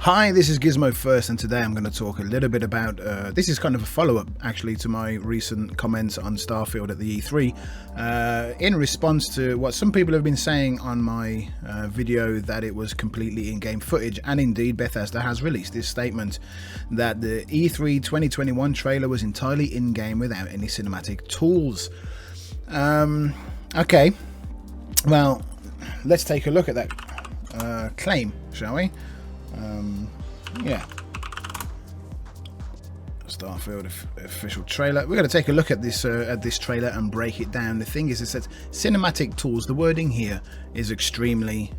Hi, this is Gizmo First, and today I'm going to talk a little bit about, this is kind of a follow-up actually to my recent comments on Starfield at the E3, in response to what some people have been saying on my video that it was completely in-game footage, and indeed Bethesda has released this statement that the E3 2021 trailer was entirely in-game without any cinematic tools. Okay, well, let's take a look at that claim, shall we? Yeah, Starfield official trailer. We're going to take a look at this trailer and break it down. The thing is, it says cinematic tools. The wording here is extremely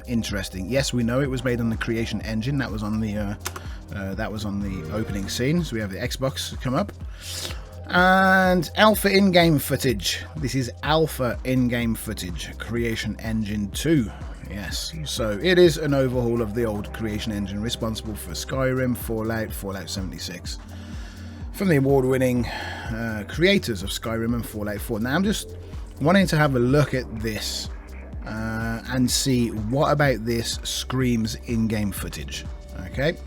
interesting. Yes, we know it was made on the Creation Engine. That was on the opening scene. So we have the Xbox come up. And alpha in-game footage. This is alpha in-game footage. Creation Engine 2. Yes, so it is an overhaul of the old Creation Engine responsible for Skyrim, Fallout 76. From the award-winning creators of Skyrim and Fallout 4. Now I'm just wanting to have a look at this and see what about this screams in-game footage. Okay,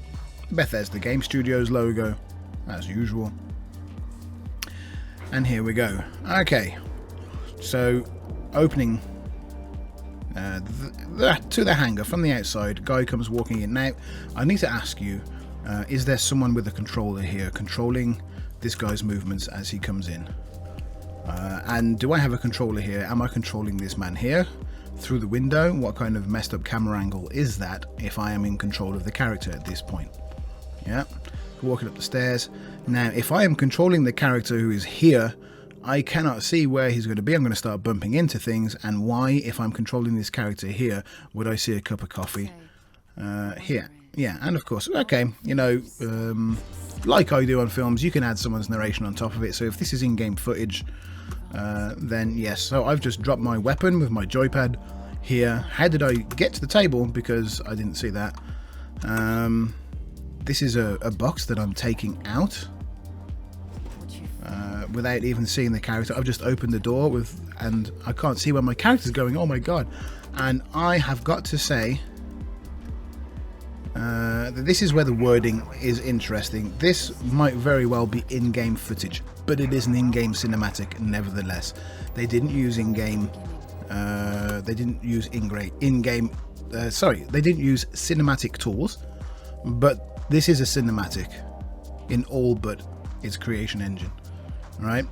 Bethesda Game Studios logo, as usual. And here we go. Okay, so opening to the hangar from the outside. Guy comes walking in. Now I need to ask you, is there someone with a controller here controlling this guy's movements as he comes in? And do I have a controller here? Am I controlling this man here through the window? What kind of messed up camera angle is that if I am in control of the character at this point? Yeah, walking up the stairs. Now if I am controlling the character who is here, I cannot see where he's going to be. I'm going to start bumping into things. And why, if I'm controlling this character here, would I see a cup of coffee here? Yeah, and of course, okay, you know, like I do on films, you can add someone's narration on top of it. So if this is in-game footage, then yes. So I've just dropped my weapon with my joypad here. How did I get to the table? Because I didn't see that. This is a box that I'm taking out. Without even seeing the character. I've just opened the door and I can't see where my character's going. Oh my god. And I have got to say that this is where the wording is interesting. This might very well be in-game footage, but it is an in-game cinematic nevertheless. They didn't use they didn't use cinematic tools, but this is a cinematic in all but its Creation Engine. Right,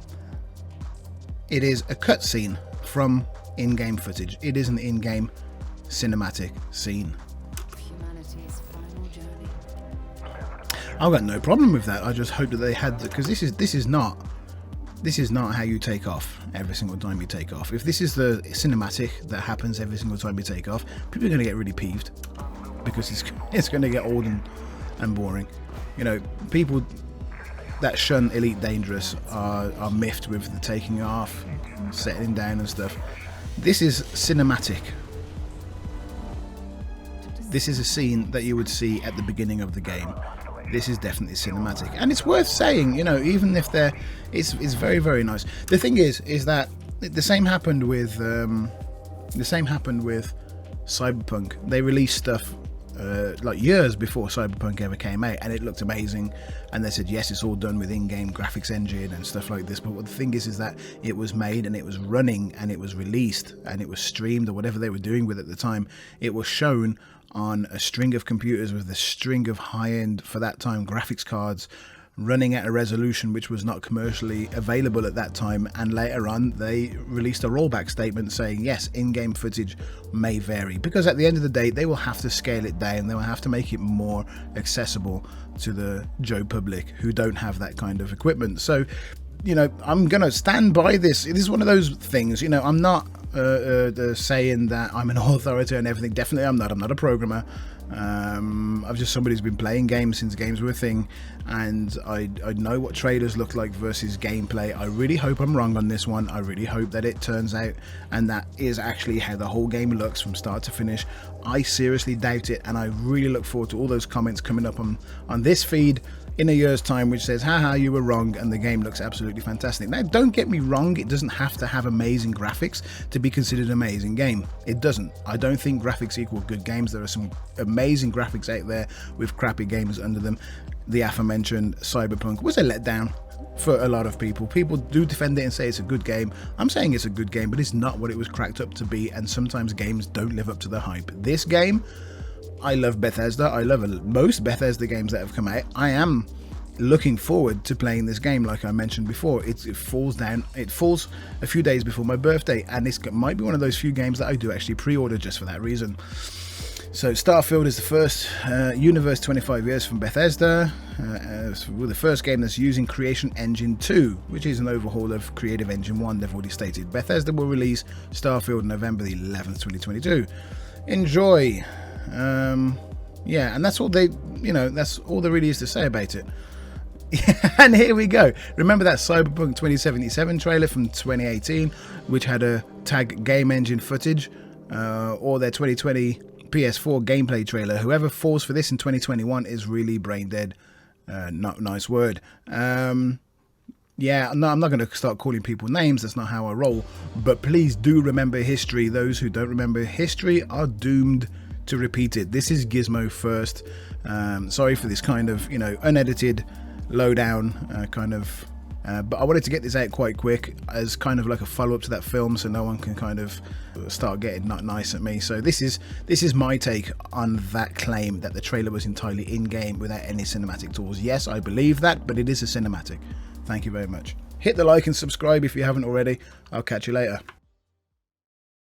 it is a cutscene from in-game footage. It is an in-game cinematic scene. I've got no problem with that. I just hope that they had, because this is not how you take off every single time you take off. If this is the cinematic that happens every single time you take off, people are going to get really peeved because it's going to get old and boring. You know, people that shun Elite Dangerous are miffed with the taking off, settling down and stuff. This is cinematic. This is a scene that you would see at the beginning of the game. This is definitely cinematic, and it's worth saying, you know, even if it's very, very nice. The thing is that the same happened with Cyberpunk. They released stuff like years before Cyberpunk ever came out, and it looked amazing, and they said yes, it's all done with in-game graphics engine and stuff like this. But what the thing is that it was made and it was running and it was released and it was streamed, or whatever they were doing with it at the time. It was shown on a string of computers with a string of high-end, for that time, graphics cards running at a resolution which was not commercially available at that time. And later on they released a rollback statement saying yes, in-game footage may vary, because at the end of the day they will have to scale it down. They will have to make it more accessible to the Joe public who don't have that kind of equipment. So, you know, I'm gonna stand by this. It is one of those things, you know, I'm not saying that I'm an authority and everything. Definitely I'm not a programmer. I'm just somebody who's been playing games since games were a thing, and I know what trailers look like versus gameplay. I really hope I'm wrong on this one. I really hope that it turns out and that is actually how the whole game looks from start to finish. I seriously doubt it, and I really look forward to all those comments coming up on this feed in a year's time which says, haha, you were wrong, and the game looks absolutely fantastic. Now, don't get me wrong, it doesn't have to have amazing graphics to be considered an amazing game. It doesn't. I don't think graphics equal good games. There are some amazing graphics out there with crappy games under them. The aforementioned Cyberpunk was a letdown for a lot of people. People do defend it and say it's a good game. I'm saying it's a good game, but it's not what it was cracked up to be, and sometimes games don't live up to the hype. This game, I love Bethesda. I love most Bethesda games that have come out. I am looking forward to playing this game. Like I mentioned before, it falls a few days before my birthday, and it might be one of those few games that I do actually pre-order just for that reason. So Starfield is the first universe 25 years from Bethesda, the first game that's using Creation Engine 2, which is an overhaul of Creative Engine 1, they've already stated. Bethesda will release Starfield November the 11th, 2022. Enjoy. Yeah, and that's all that's all there really is to say about it. And here we go. Remember that Cyberpunk 2077 trailer from 2018, which had a tag game engine footage, or their 2020 PS4 gameplay trailer? Whoever falls for this in 2021 is really brain dead. Not a nice word. Yeah, no, I'm not going to start calling people names. That's not how I roll. But please do remember history. Those who don't remember history are doomed to repeat it. This is Gizmo first. Sorry for this kind of, unedited, lowdown kind of. But I wanted to get this out quite quick as kind of like a follow-up to that film, so no one can kind of start getting not nice at me. So this is my take on that claim that the trailer was entirely in-game without any cinematic tools. Yes, I believe that, but it is a cinematic. Thank you very much. Hit the like and subscribe if you haven't already. I'll catch you later.